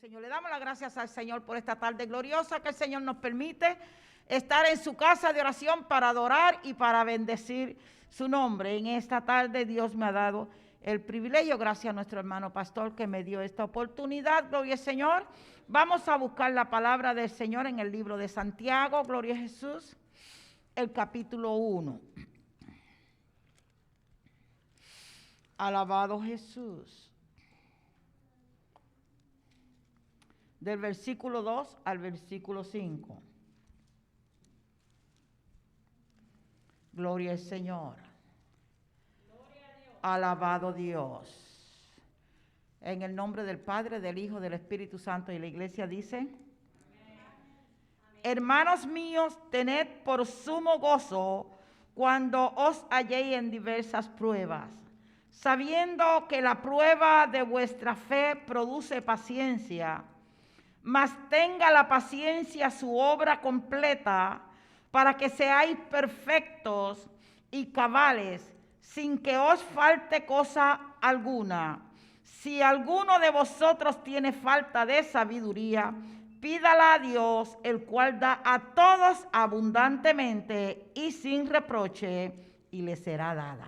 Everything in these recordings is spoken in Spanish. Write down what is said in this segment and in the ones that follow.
Señor, le damos las gracias al Señor por esta tarde gloriosa que el Señor nos permite estar en su casa de oración para adorar y para bendecir su nombre. En esta tarde Dios me ha dado el privilegio, gracias a nuestro hermano pastor que me dio esta oportunidad. Gloria al Señor. Vamos a buscar la palabra del Señor en el libro de Santiago, gloria a Jesús, el capítulo 1. Alabado Jesús. Del versículo 2 al versículo 5. Gloria al Señor. Gloria a Dios. Alabado Dios. En el nombre del Padre, del Hijo, del Espíritu Santo, y la iglesia dice: Amén. Hermanos míos, tened por sumo gozo cuando os halléis en diversas pruebas, sabiendo que la prueba de vuestra fe produce paciencia. Mas tenga la paciencia su obra completa, para que seáis perfectos y cabales, sin que os falte cosa alguna. Si alguno de vosotros tiene falta de sabiduría, pídala a Dios, el cual da a todos abundantemente y sin reproche, y le será dada.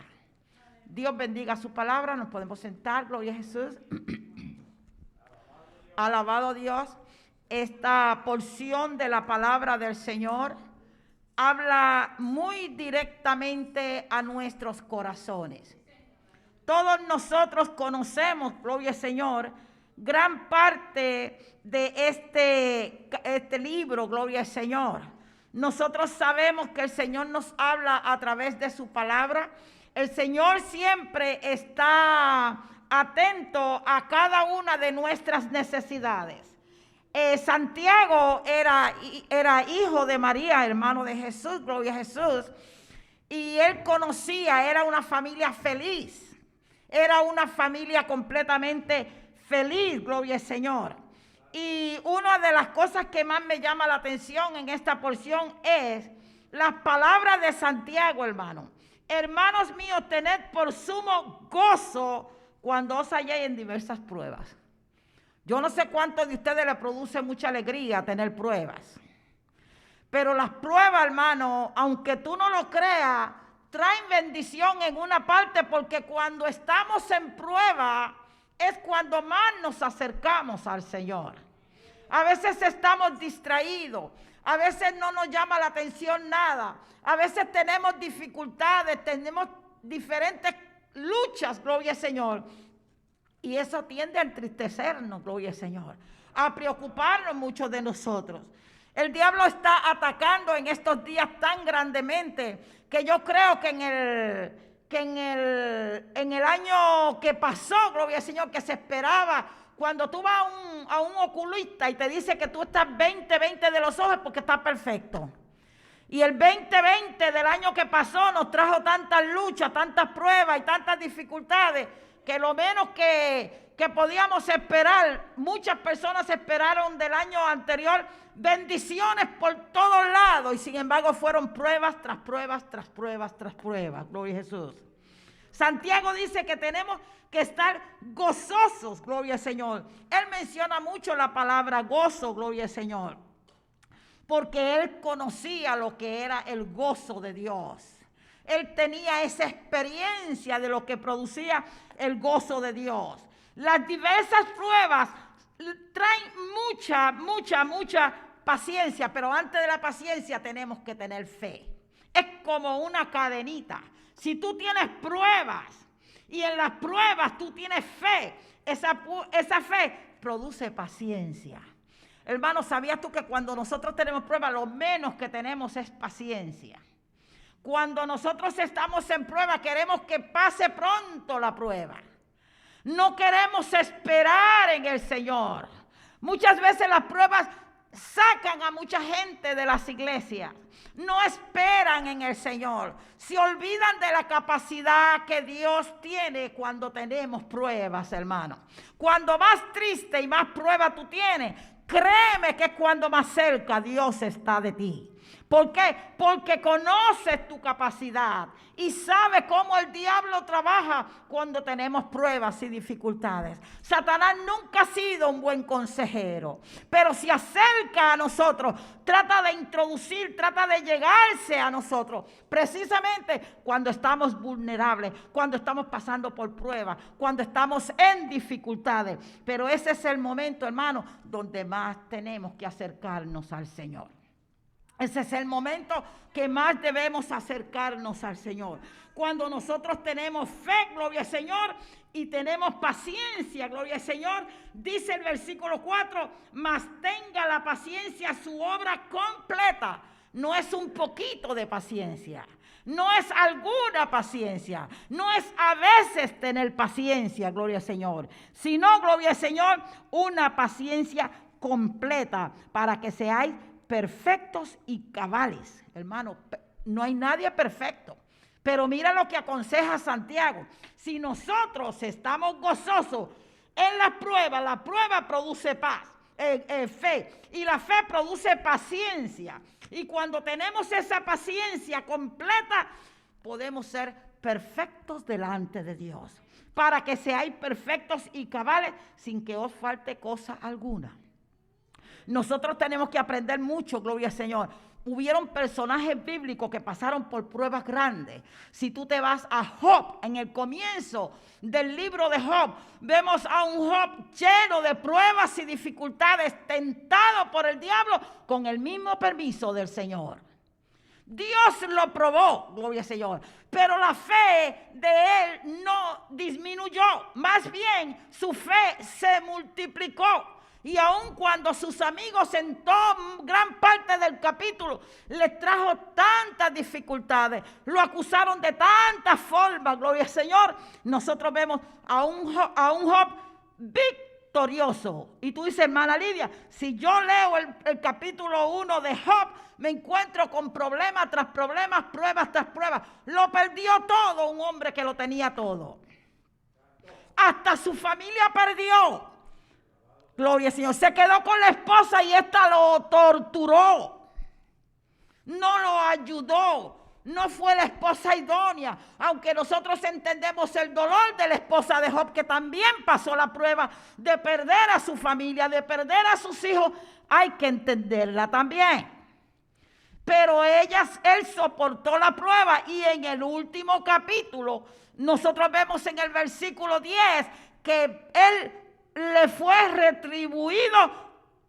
Dios bendiga su palabra. Nos podemos sentar. Gloria a Jesús. Alabado Dios. Esta porción de la palabra del Señor habla muy directamente a nuestros corazones. Todos nosotros conocemos, gloria al Señor, gran parte de este libro, gloria al Señor. Nosotros sabemos que el Señor nos habla a través de su palabra. El Señor siempre está atento a cada una de nuestras necesidades. Santiago era hijo de María, hermano de Jesús, gloria a Jesús, y él conocía, era una familia feliz, era una familia completamente feliz, gloria al Señor. Y una de las cosas que más me llama la atención en esta porción es las palabras de Santiago, hermano. Hermanos míos, tened por sumo gozo cuando os halléis en diversas pruebas. Yo no sé cuánto de ustedes le produce mucha alegría tener pruebas. Pero las pruebas, hermano, aunque tú no lo creas, traen bendición en una parte, porque cuando estamos en prueba es cuando más nos acercamos al Señor. A veces estamos distraídos, a veces no nos llama la atención nada, a veces tenemos dificultades, tenemos diferentes luchas, gloria al Señor. Y eso tiende a entristecernos, gloria al Señor, a preocuparnos mucho de nosotros. El diablo está atacando en estos días tan grandemente que yo creo que en el año que pasó, gloria al Señor, que se esperaba, cuando tú vas a un oculista y te dice que tú estás 20/20 de los ojos porque estás perfecto. Y el 20/20 del año que pasó nos trajo tantas luchas, tantas pruebas y tantas dificultades, que lo menos que podíamos esperar, muchas personas esperaron del año anterior bendiciones por todos lados, y sin embargo fueron pruebas tras pruebas, tras pruebas, tras pruebas. Gloria a Jesús. Santiago dice que tenemos que estar gozosos, gloria al Señor. Él menciona mucho la palabra gozo, gloria al Señor, porque él conocía lo que era el gozo de Dios. Él tenía esa experiencia de lo que producía el gozo de Dios. Las diversas pruebas traen mucha paciencia, pero antes de la paciencia tenemos que tener fe. Es como una cadenita. Si tú tienes pruebas y en las pruebas tú tienes fe, esa fe produce paciencia. Hermano, ¿sabías tú que cuando nosotros tenemos pruebas, lo menos que tenemos es paciencia? Cuando nosotros estamos en prueba, queremos que pase pronto la prueba. No queremos esperar en el Señor. Muchas veces las pruebas sacan a mucha gente de las iglesias. No esperan en el Señor. Se olvidan de la capacidad que Dios tiene cuando tenemos pruebas, hermano. Cuando más triste y más prueba tú tienes, créeme que es cuando más cerca Dios está de ti. ¿Por qué? Porque conoces tu capacidad y sabes cómo el diablo trabaja cuando tenemos pruebas y dificultades. Satanás nunca ha sido un buen consejero, pero se acerca a nosotros, trata de introducir, trata de llegarse a nosotros, precisamente cuando estamos vulnerables, cuando estamos pasando por pruebas, cuando estamos en dificultades. Pero ese es el momento, hermano, donde más tenemos que acercarnos al Señor. Ese es el momento que más debemos acercarnos al Señor. Cuando nosotros tenemos fe, gloria al Señor, y tenemos paciencia, gloria al Señor, dice el versículo 4, mas tenga la paciencia su obra completa. No es un poquito de paciencia, no es alguna paciencia, no es a veces tener paciencia, gloria al Señor, sino, gloria al Señor, una paciencia completa para que seáis perfectos y cabales. Hermano, no hay nadie perfecto. Pero mira lo que aconseja Santiago. Si nosotros estamos gozosos en la prueba produce paz, fe. Y la fe produce paciencia. Y cuando tenemos esa paciencia completa, podemos ser perfectos delante de Dios. Para que seáis perfectos y cabales sin que os falte cosa alguna. Nosotros tenemos que aprender mucho, gloria al Señor. Hubieron personajes bíblicos que pasaron por pruebas grandes. Si tú te vas a Job, en el comienzo del libro de Job, vemos a un Job lleno de pruebas y dificultades, tentado por el diablo con el mismo permiso del Señor. Dios lo probó, gloria al Señor, pero la fe de él no disminuyó, más bien su fe se multiplicó. Y aun cuando sus amigos en gran parte del capítulo les trajo tantas dificultades, lo acusaron de tantas formas, gloria al Señor, nosotros vemos a un Job victorioso. Y tú dices, hermana Lidia, si yo leo el capítulo 1 de Job, me encuentro con problemas tras problemas, pruebas tras pruebas. Lo perdió todo un hombre que lo tenía todo. Hasta su familia perdió. Gloria al Señor. Se quedó con la esposa y ésta lo torturó. No lo ayudó. No fue la esposa idónea. Aunque nosotros entendemos el dolor de la esposa de Job, que también pasó la prueba de perder a su familia, de perder a sus hijos. Hay que entenderla también. Pero él soportó la prueba. Y en el último capítulo, nosotros vemos en el versículo 10 que él le fue retribuido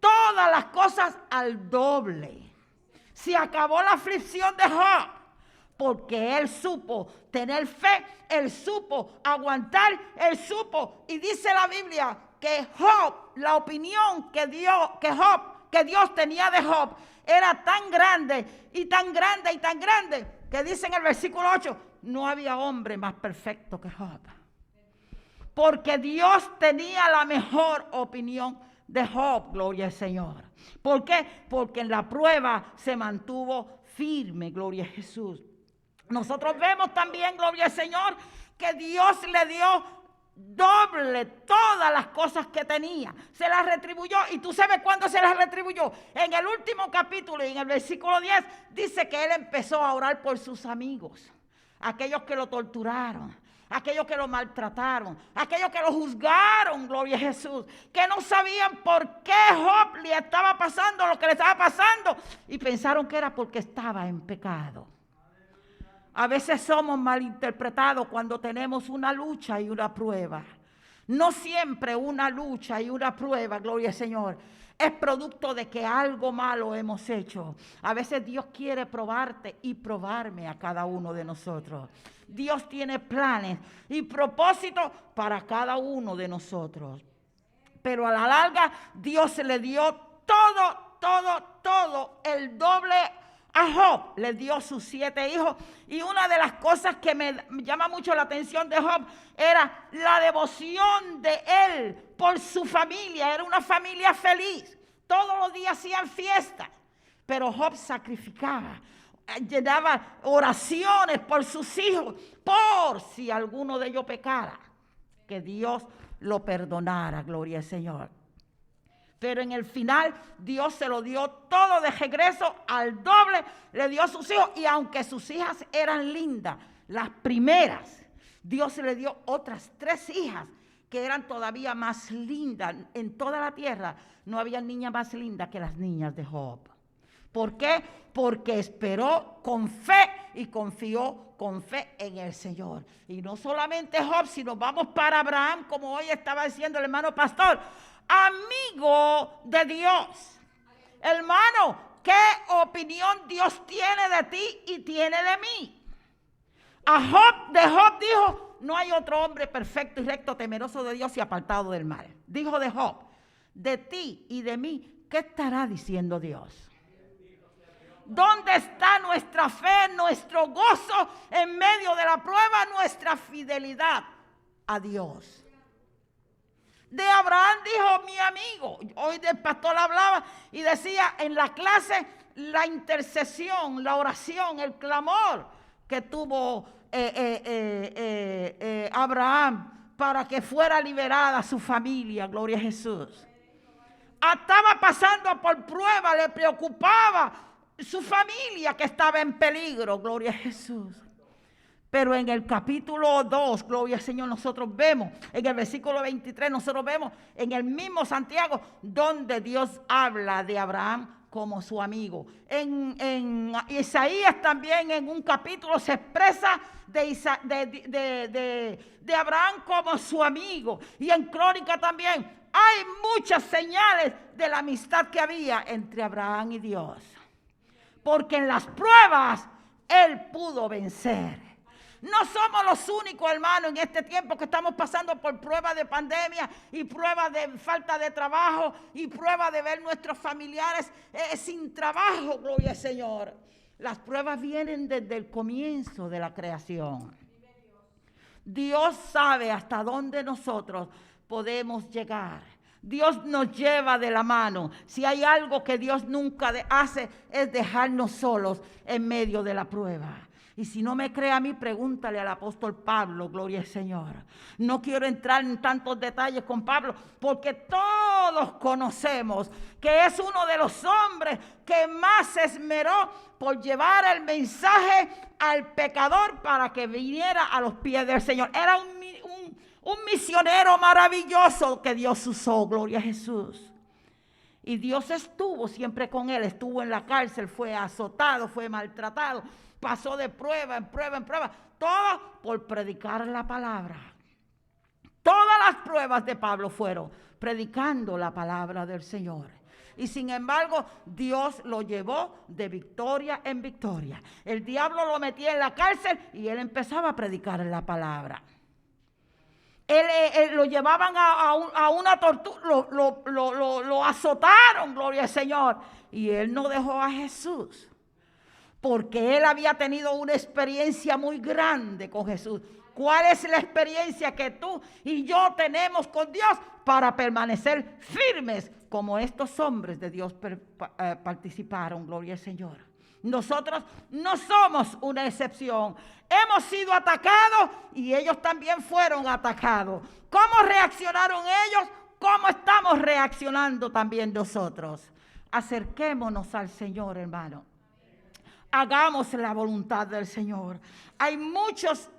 todas las cosas al doble. Se acabó la aflicción de Job, porque él supo tener fe, él supo aguantar, él supo. Y dice la Biblia que Job, la opinión que Dios tenía de Job, era tan grande y tan grande y tan grande, que dice en el versículo 8, no había hombre más perfecto que Job. Porque Dios tenía la mejor opinión de Job, gloria al Señor. ¿Por qué? Porque en la prueba se mantuvo firme, gloria a Jesús. Nosotros vemos también, gloria al Señor, que Dios le dio doble todas las cosas que tenía. Se las retribuyó. ¿Y tú sabes cuándo se las retribuyó? En el último capítulo y en el versículo 10 dice que él empezó a orar por sus amigos, aquellos que lo torturaron, aquellos que lo maltrataron, aquellos que lo juzgaron, gloria a Jesús, que no sabían por qué Job le estaba pasando lo que le estaba pasando y pensaron que era porque estaba en pecado. A veces somos malinterpretados cuando tenemos una lucha y una prueba. No siempre una lucha y una prueba, gloria al Señor, es producto de que algo malo hemos hecho. A veces Dios quiere probarte y probarme a cada uno de nosotros. Dios tiene planes y propósitos para cada uno de nosotros. Pero a la larga Dios le dio todo, el doble a Job. Le dio sus 7 hijos. Y una de las cosas que me llama mucho la atención de Job era la devoción de él por su familia. Era una familia feliz. Todos los días hacían fiestas. Pero Job sacrificaba, llenaba oraciones por sus hijos, por si alguno de ellos pecara, que Dios lo perdonara, gloria al Señor. Pero en el final Dios se lo dio todo de regreso al doble, le dio a sus hijos. Y aunque sus hijas eran lindas, las primeras, Dios le dio otras 3 hijas que eran todavía más lindas. En toda la tierra no había niña más linda que las niñas de Job. ¿Por qué? Porque esperó con fe y confió con fe en el Señor. Y no solamente Job, sino vamos para Abraham, como hoy estaba diciendo el hermano pastor, amigo de Dios. Hermano, ¿qué opinión Dios tiene de ti y tiene de mí? De Job dijo, no hay otro hombre perfecto y recto, temeroso de Dios y apartado del mal. Dijo de Job, de ti y de mí, ¿qué estará diciendo Dios? ¿Dónde está nuestra fe, nuestro gozo en medio de la prueba, nuestra fidelidad a Dios? De Abraham dijo, mi amigo. Hoy el pastor hablaba y decía en la clase la intercesión, la oración, el clamor que tuvo Abraham para que fuera liberada su familia, gloria a Jesús. Estaba pasando por prueba, le preocupaba su familia que estaba en peligro, gloria a Jesús. Pero en el capítulo 2, gloria al Señor, nosotros vemos, en el versículo 23, nosotros vemos en el mismo Santiago, donde Dios habla de Abraham como su amigo. En Isaías también, en un capítulo, se expresa de Abraham como su amigo. Y en Crónica también hay muchas señales de la amistad que había entre Abraham y Dios. Porque en las pruebas él pudo vencer. No somos los únicos, hermanos, en este tiempo que estamos pasando por pruebas de pandemia y pruebas de falta de trabajo y pruebas de ver nuestros familiares sin trabajo, gloria al Señor. Las pruebas vienen desde el comienzo de la creación. Dios sabe hasta dónde nosotros podemos llegar. Dios nos lleva de la mano. Si hay algo que Dios nunca hace, es dejarnos solos en medio de la prueba. Y si no me cree a mí, pregúntale al apóstol Pablo, gloria al Señor. No quiero entrar en tantos detalles con Pablo, porque todos conocemos que es uno de los hombres que más se esmeró por llevar el mensaje al pecador para que viniera a los pies del Señor. Era un misionero maravilloso que Dios usó, gloria a Jesús. Y Dios estuvo siempre con él, estuvo en la cárcel, fue azotado, fue maltratado, pasó de prueba en prueba en prueba, todo por predicar la palabra. Todas las pruebas de Pablo fueron predicando la palabra del Señor. Y sin embargo, Dios lo llevó de victoria en victoria. El diablo lo metía en la cárcel y él empezaba a predicar la palabra. Lo llevaban a una tortura, lo azotaron, gloria al Señor. Y él no dejó a Jesús, porque él había tenido una experiencia muy grande con Jesús. ¿Cuál es la experiencia que tú y yo tenemos con Dios para permanecer firmes como estos hombres de Dios participaron? Gloria al Señor. Nosotros no somos una excepción. Hemos sido atacados y ellos también fueron atacados. ¿Cómo reaccionaron ellos? ¿Cómo estamos reaccionando también nosotros? Acerquémonos al Señor, hermano. Hagamos la voluntad del Señor. Hay muchos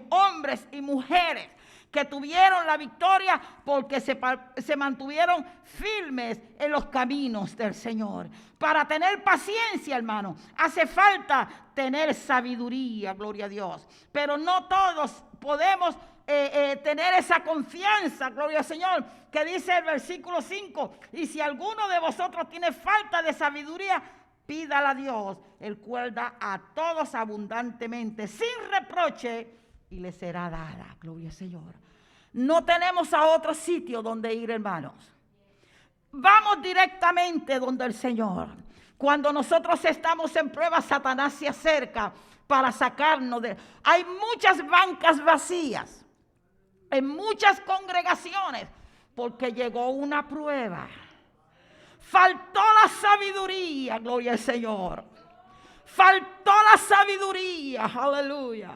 hombres y mujeres que tuvieron la victoria porque se mantuvieron firmes en los caminos del Señor. Para tener paciencia, hermano, hace falta tener sabiduría, gloria a Dios. Pero no todos podemos tener esa confianza, gloria al Señor, que dice el versículo 5, y si alguno de vosotros tiene falta de sabiduría, pídala a Dios, el cual da a todos abundantemente, sin reproche, y le será dada. Gloria al Señor. No tenemos a otro sitio donde ir, hermanos. Vamos directamente donde el Señor. Cuando nosotros estamos en prueba, Satanás se acerca para sacarnos de... Hay muchas bancas vacías en muchas congregaciones porque llegó una prueba. Faltó la sabiduría, gloria al Señor. Faltó la sabiduría, aleluya.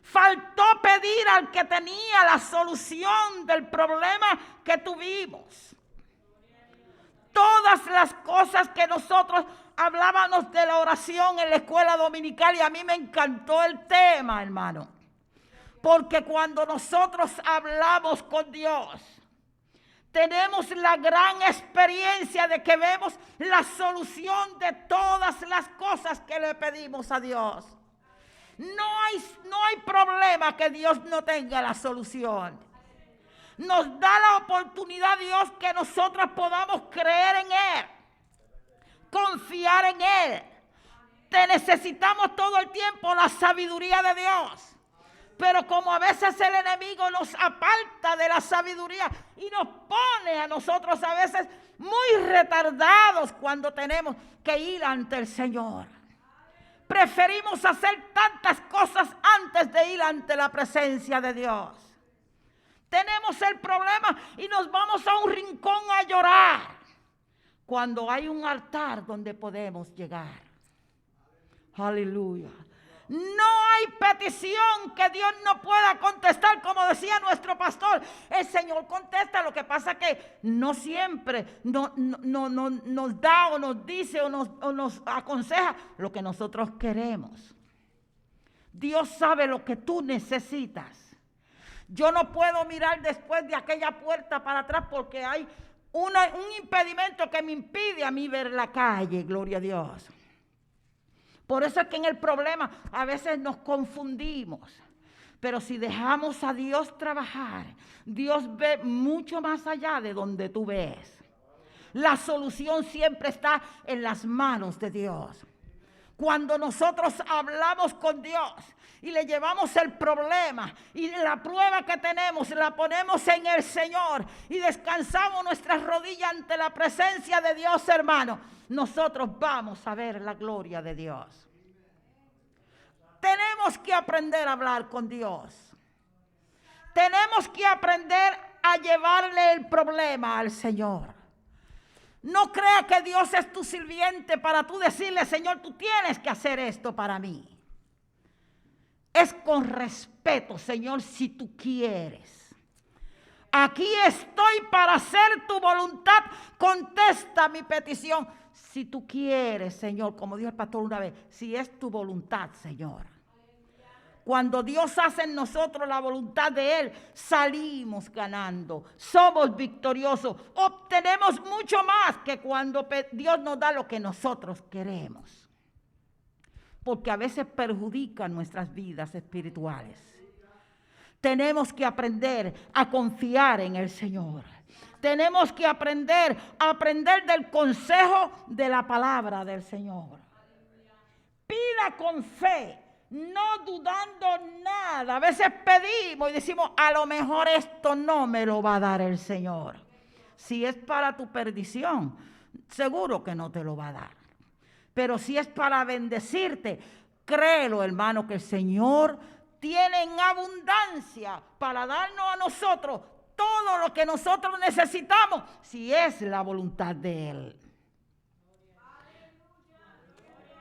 Faltó pedir al que tenía la solución del problema que tuvimos. todas las cosas que nosotros hablábamos de la oración en la escuela dominical, y a mí me encantó el tema, hermano. Porque cuando nosotros hablamos con Dios, tenemos la gran experiencia de que vemos la solución de todas las cosas que le pedimos a Dios. No hay problema que Dios no tenga la solución. Nos da la oportunidad Dios que nosotros podamos creer en Él, confiar en Él. Te necesitamos todo el tiempo la sabiduría de Dios. Pero como a veces el enemigo nos aparta de la sabiduría y nos pone a nosotros a veces muy retardados cuando tenemos que ir ante el Señor. Preferimos hacer tantas cosas antes de ir ante la presencia de Dios. Tenemos el problema y nos vamos a un rincón a llorar cuando hay un altar donde podemos llegar. Aleluya. No hay petición que Dios no pueda contestar, como decía nuestro pastor. El Señor contesta, lo que pasa que no siempre nos da o nos dice o nos aconseja lo que nosotros queremos. Dios sabe lo que tú necesitas. Yo no puedo mirar después de aquella puerta para atrás porque hay un impedimento que me impide a mí ver la calle, gloria a Dios. Por eso es que en el problema a veces nos confundimos. Pero si dejamos a Dios trabajar, Dios ve mucho más allá de donde tú ves. La solución siempre está en las manos de Dios. Cuando nosotros hablamos con Dios y le llevamos el problema y la prueba que tenemos, la ponemos en el Señor y descansamos nuestras rodillas ante la presencia de Dios, hermano, nosotros vamos a ver la gloria de Dios. Tenemos que aprender a hablar con Dios. Tenemos que aprender a llevarle el problema al Señor. No crea que Dios es tu sirviente para tú decirle, Señor, tú tienes que hacer esto para mí. Es con respeto, Señor, si tú quieres. Aquí estoy para hacer tu voluntad. Contesta mi petición. Si tú quieres, Señor, como dijo el pastor una vez, si es tu voluntad, Señor. Cuando Dios hace en nosotros la voluntad de Él, salimos ganando, somos victoriosos, obtenemos mucho más que cuando Dios nos da lo que nosotros queremos. Porque a veces perjudican nuestras vidas espirituales. Tenemos que aprender a confiar en el Señor. Tenemos que aprender del consejo de la palabra del Señor. Pida con fe, no dudando nada. A veces pedimos y decimos, a lo mejor esto no me lo va a dar el Señor. Si es para tu perdición, seguro que no te lo va a dar. Pero si es para bendecirte, créelo, hermano, que el Señor tiene en abundancia para darnos a nosotros todo lo que nosotros necesitamos, si es la voluntad de Él.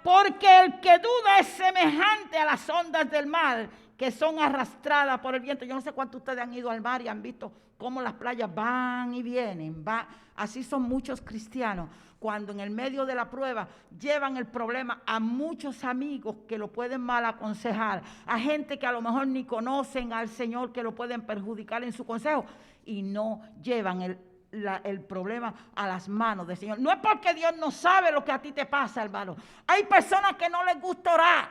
Porque el que duda es semejante a las ondas del mar que son arrastradas por el viento. Yo no sé cuántos ustedes han ido al mar y han visto cómo las playas van y vienen. Así son muchos cristianos. Cuando en el medio de la prueba llevan el problema a muchos amigos que lo pueden mal aconsejar, a gente que a lo mejor ni conocen al Señor, que lo pueden perjudicar en su consejo, y no llevan el problema a las manos del Señor. No es porque Dios no sabe lo que a ti te pasa, hermano. Hay personas que no les gusta orar,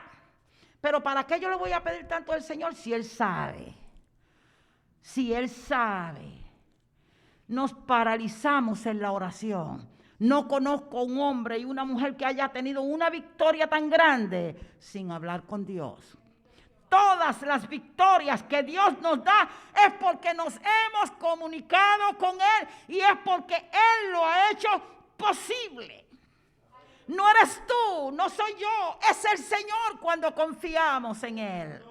pero ¿para qué yo le voy a pedir tanto al Señor si Él sabe? Si Él sabe. Nos paralizamos en la oración. No conozco un hombre y una mujer que haya tenido una victoria tan grande sin hablar con Dios. Todas las victorias que Dios nos da es porque nos hemos comunicado con Él y es porque Él lo ha hecho posible. No eres tú, no soy yo, es el Señor cuando confiamos en Él.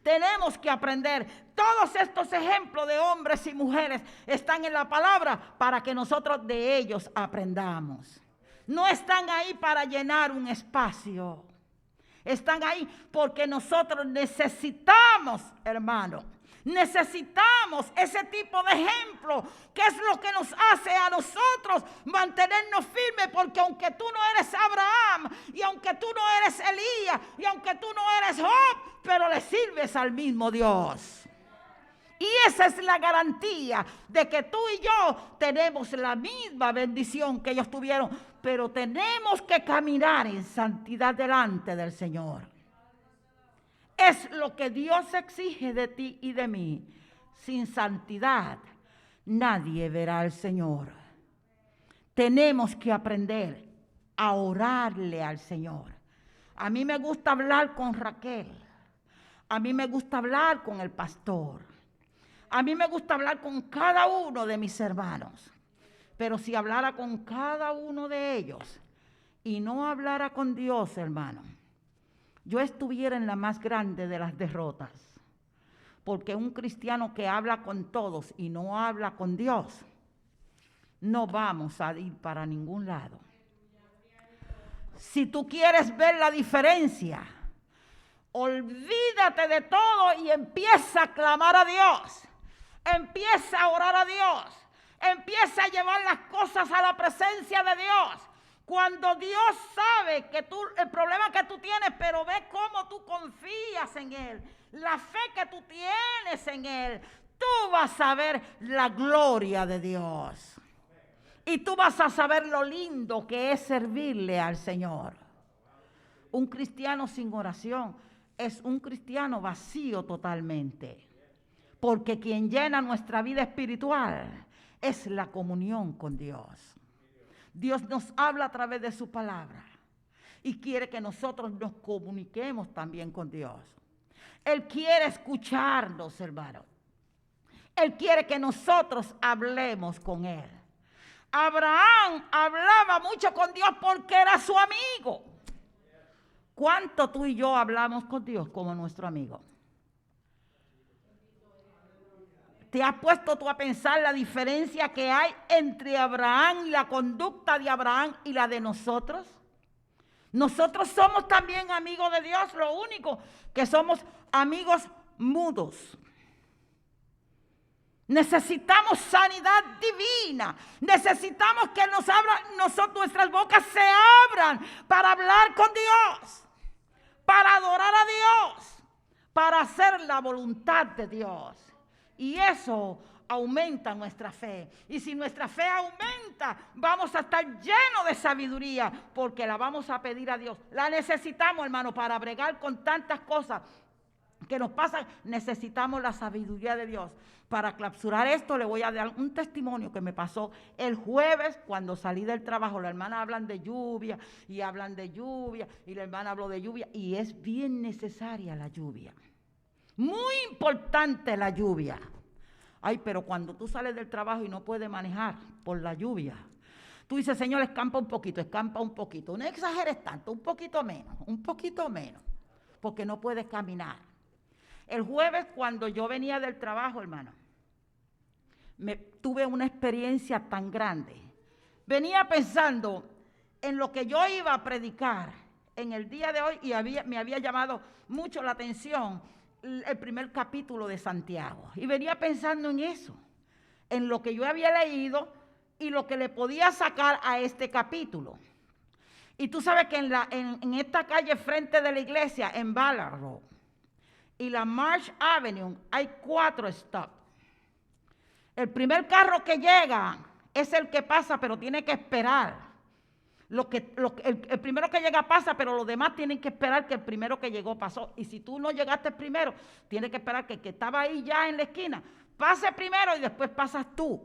Tenemos que aprender. Todos estos ejemplos de hombres y mujeres están en la palabra para que nosotros de ellos aprendamos. No están ahí para llenar un espacio. Están ahí porque nosotros necesitamos, hermano, Necesitamos ese tipo de ejemplo, que es lo que nos hace a nosotros mantenernos firmes, porque aunque tú no eres Abraham, y aunque tú no eres Elías, y aunque tú no eres Job, pero le sirves al mismo Dios. Y esa es la garantía de que tú y yo tenemos la misma bendición que ellos tuvieron, pero tenemos que caminar en santidad delante del Señor. Es lo que Dios exige de ti y de mí. Sin santidad, nadie verá al Señor. Tenemos que aprender a orarle al Señor. A mí me gusta hablar con Raquel. A mí me gusta hablar con el pastor. A mí me gusta hablar con cada uno de mis hermanos. Pero si hablara con cada uno de ellos y no hablara con Dios, hermano, yo estuviera en la más grande de las derrotas. Porque un cristiano que habla con todos y no habla con Dios, no vamos a ir para ningún lado. Si tú quieres ver la diferencia, olvídate de todo y empieza a clamar a Dios. Empieza a orar a Dios. Empieza a llevar las cosas a la presencia de Dios. Cuando Dios sabe que el problema que tú tienes, pero ve cómo tú confías en Él, la fe que tú tienes en Él, tú vas a ver la gloria de Dios. Y tú vas a saber lo lindo que es servirle al Señor. Un cristiano sin oración es un cristiano vacío totalmente. Porque quien llena nuestra vida espiritual es la comunión con Dios. Dios nos habla a través de su palabra y quiere que nosotros nos comuniquemos también con Dios. Él quiere escucharnos, hermano. Él quiere que nosotros hablemos con Él. Abraham hablaba mucho con Dios porque era su amigo. ¿Cuánto tú y yo hablamos con Dios como nuestro amigo? ¿Te has puesto tú a pensar la diferencia que hay entre Abraham y la conducta de Abraham y la de nosotros? Nosotros somos también amigos de Dios, lo único que somos amigos mudos. Necesitamos sanidad divina. Necesitamos que nuestras bocas se abran para hablar con Dios, para adorar a Dios, para hacer la voluntad de Dios. Y eso aumenta nuestra fe. Y si nuestra fe aumenta, vamos a estar llenos de sabiduría, porque la vamos a pedir a Dios. La necesitamos, hermano, para bregar con tantas cosas que nos pasan. Necesitamos la sabiduría de Dios. Para clausurar esto, le voy a dar un testimonio que me pasó el jueves cuando salí del trabajo. La hermana hablan de lluvia y hablan de lluvia y la hermana habló de lluvia, y es bien necesaria la lluvia. Muy importante la lluvia. Ay, pero cuando tú sales del trabajo y no puedes manejar por la lluvia, tú dices, Señor, escampa un poquito. No exageres tanto, un poquito menos, porque no puedes caminar. El jueves, cuando yo venía del trabajo, hermano, tuve una experiencia tan grande. Venía pensando en lo que yo iba a predicar en el día de hoy y me había llamado mucho la atención el primer capítulo de Santiago. Y venía pensando en eso, en lo que yo había leído y lo que le podía sacar a este capítulo. Y tú sabes que en esta calle frente de la iglesia, en Ballard Road y la Marsh Avenue, hay 4 stops. El primer carro que llega es el que pasa, pero tiene que esperar. El primero que llega pasa, pero los demás tienen que esperar que el primero que llegó pasó. Y si tú no llegaste primero, tienes que esperar que el que estaba ahí ya en la esquina pase primero y después pasas tú.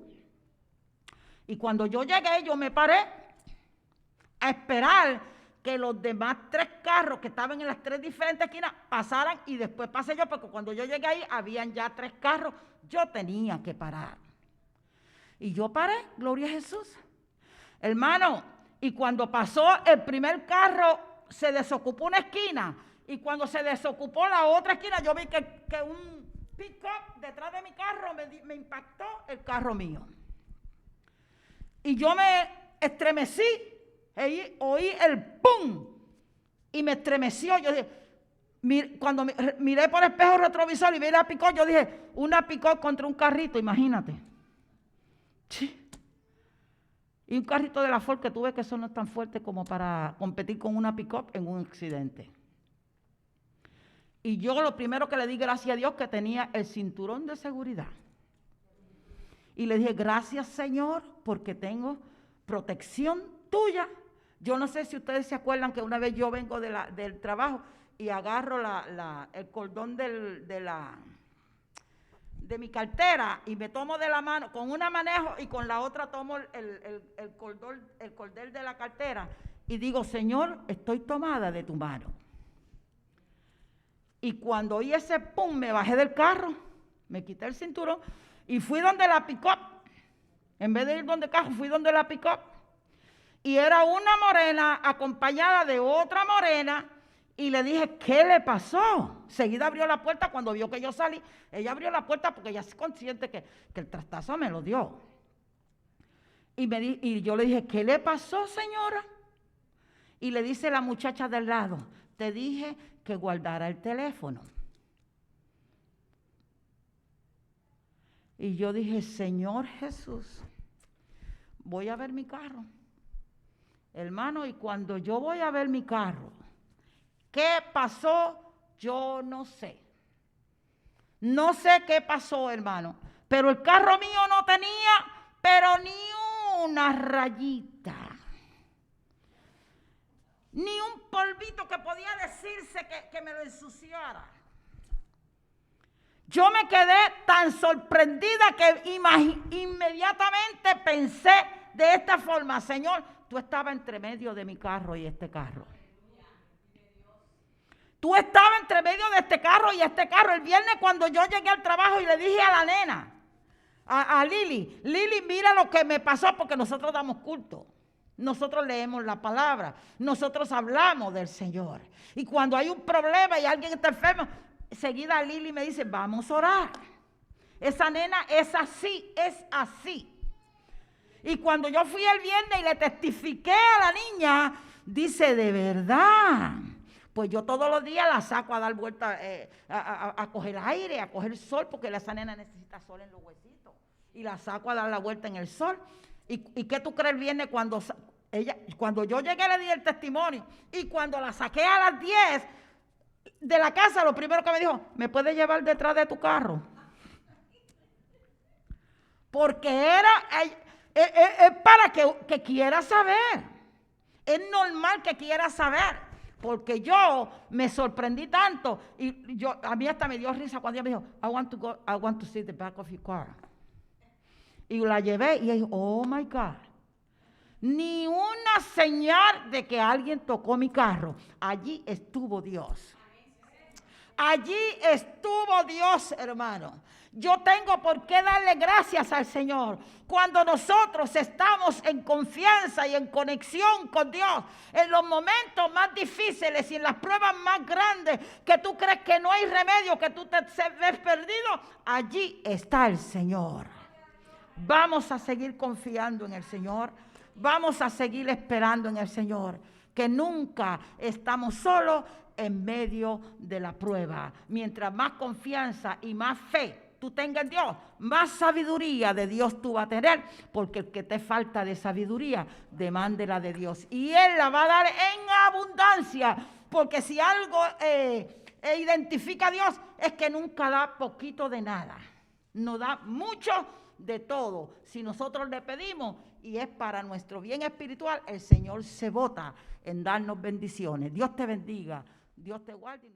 Y cuando yo llegué, yo me paré a esperar que los demás 3 carros que estaban en las 3 diferentes esquinas pasaran y después pasé yo, porque cuando yo llegué ahí habían ya 3 carros, yo tenía que parar. Y yo paré, gloria a Jesús. Hermano, y cuando pasó el primer carro, se desocupó una esquina. Y cuando se desocupó la otra esquina, yo vi que un pick-up detrás de mi carro me impactó el carro mío. Y yo me estremecí, oí el pum, y me estremeció. Yo dije, Cuando miré por el espejo retrovisor y vi la pick-up, yo dije, una pick-up contra un carrito, imagínate. Sí. Y un carrito de la Ford que tú ves que eso no es tan fuerte como para competir con una pick-up en un accidente. Y yo lo primero que le di gracias a Dios que tenía el cinturón de seguridad. Y le dije, gracias Señor, porque tengo protección tuya. Yo no sé si ustedes se acuerdan que una vez yo vengo del trabajo y agarro el cordón de mi cartera y me tomo de la mano, con una manejo y con la otra tomo el cordel de la cartera y digo, Señor, estoy tomada de tu mano. Y cuando oí ese pum, me bajé del carro, me quité el cinturón y fui donde la pick-up. En vez de ir donde el carro, fui donde la pick-up. Y era una morena acompañada de otra morena. Y le dije, ¿qué le pasó? Seguida abrió la puerta cuando vio que yo salí. Ella abrió la puerta porque ella es consciente que el trastazo me lo dio. Y yo le dije, ¿qué le pasó, señora? Y le dice la muchacha del lado, te dije que guardara el teléfono. Y yo dije, Señor Jesús, voy a ver mi carro. Hermano, y cuando yo voy a ver mi carro, ¿qué pasó? Yo no sé. No sé qué pasó, hermano. Pero el carro mío no tenía, pero ni una rayita. Ni un polvito que podía decirse que me lo ensuciara. Yo me quedé tan sorprendida que inmediatamente pensé de esta forma, Señor, tú estabas entre medio de mi carro y este carro. Tú estabas entre medio de este carro y este carro. El viernes cuando yo llegué al trabajo y le dije a la nena, a Lili, mira lo que me pasó, porque nosotros damos culto. Nosotros leemos la palabra, nosotros hablamos del Señor. Y cuando hay un problema y alguien está enfermo, seguida Lili me dice, vamos a orar. Esa nena es así, es así. Y cuando yo fui el viernes y le testifiqué a la niña, dice, de verdad. Pues yo todos los días la saco a dar vuelta, a coger aire, a coger sol, porque esa nena necesita sol en los huesitos. Y la saco a dar la vuelta en el sol. ¿Y qué tú crees el viernes cuando yo llegué le di el testimonio? Y cuando la saqué a las 10 de la casa, lo primero que me dijo, ¿me puedes llevar detrás de tu carro? Porque es para que quiera saber. Es normal que quiera saber. Porque yo me sorprendí tanto. Y a mí hasta me dio risa cuando ella me dijo, I want to see the back of your car. Y la llevé y ella dijo, oh my God. Ni una señal de que alguien tocó mi carro. Allí estuvo Dios. Allí estuvo Dios, hermano. Yo tengo por qué darle gracias al Señor. Cuando nosotros estamos en confianza y en conexión con Dios, en los momentos más difíciles y en las pruebas más grandes, que tú crees que no hay remedio, que tú te ves perdido, allí está el Señor. Vamos a seguir confiando en el Señor. Vamos a seguir esperando en el Señor. Que nunca estamos solos en medio de la prueba. Mientras más confianza y más fe tú tengas en Dios, más sabiduría de Dios tú vas a tener, porque el que te falta de sabiduría, demándela de Dios. Y Él la va a dar en abundancia, porque si algo identifica a Dios, es que nunca da poquito de nada. Nos da mucho de todo. Si nosotros le pedimos y es para nuestro bien espiritual, el Señor se bota en darnos bendiciones. Dios te bendiga, Dios te guarde.